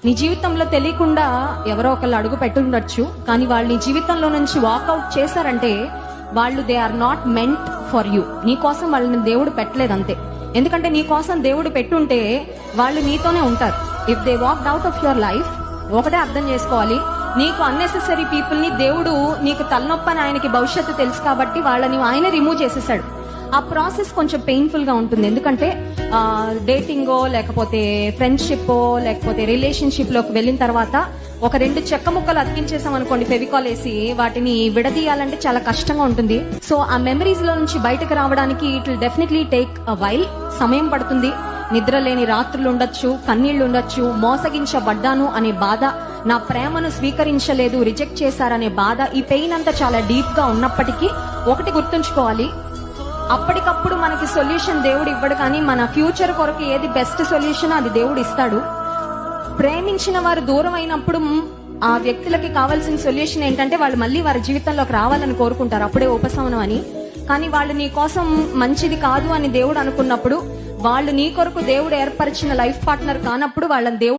నీ జీవితంలో తెలియకుండా ఎవరో ఒకళ్ళు అడుగు పెట్టుండొచ్చు, కానీ వాళ్ళు నీ జీవితంలో నుంచి వాకౌట్ చేశారంటే వాళ్ళు they are not meant for you. నీ కోసం వాళ్ళని దేవుడు పెట్టలేదు అంతే. ఎందుకంటే నీ కోసం దేవుడు పెట్టుంటే వాళ్ళు నీతోనే ఉంటారు. If they walked out of your life, ఒకటే అర్థం చేసుకోవాలి, నీకు అన్నెసెసరీ పీపుల్ ని దేవుడు నీకు తలనొప్పి అని ఆయనకి భవిష్యత్తు తెలుసు కాబట్టి వాళ్ళని ఆయన రిమూవ్ చేసేసాడు. ఆ ప్రాసెస్ కొంచెం పెయిన్ఫుల్ గా ఉంటుంది. ఎందుకంటే డేటింగో లేకపోతే ఫ్రెండ్షిప్ లేకపోతే రిలేషన్షిప్ లోకి వెళ్ళిన తర్వాత ఒక 2 చెక్క ముక్కలు అతికించేసాం అనుకోండి, ఫెవికాల్ వేసి, వాటిని విడదీయాలంటే చాలా కష్టంగా ఉంటుంది. సో ఆ మెమరీస్ లో నుంచి బయటకు రావడానికి it will definitely take a while, సమయం పడుతుంది. నిద్ర లేని రాత్రులు ఉండొచ్చు, కన్నీళ్లు ఉండొచ్చు, మోసగించబడ్డాను అనే బాధ, నా ప్రేమను స్వీకరించలేదు, రిజెక్ట్ చేశారనే బాధ, ఈ పెయిన్ అంతా చాలా డీప్ గా ఉన్నప్పటికీ ఒకటి గుర్తుంచుకోవాలి, అప్పటికప్పుడు మనకి సొల్యూషన్ దేవుడు ఇవ్వడు, కానీ మన ఫ్యూచర్ కొరకు ఏది బెస్ట్ సొల్యూషన్ అది దేవుడు ఇస్తాడు. ప్రేమించిన వారు దూరం అయినప్పుడు ఆ వ్యక్తులకి కావాల్సిన సొల్యూషన్ ఏంటంటే వాళ్ళు మళ్ళీ వారి జీవితంలోకి రావాలని కోరుకుంటారు, అప్పుడే ఉపశమనం అని. కానీ వాళ్ళు నీ కోసం మంచిది కాదు అని దేవుడు అనుకున్నప్పుడు, వాళ్ళు నీ కొరకు దేవుడు ఏర్పరిచిన లైఫ్ పార్ట్నర్ కానప్పుడు వాళ్ళని దేవుడు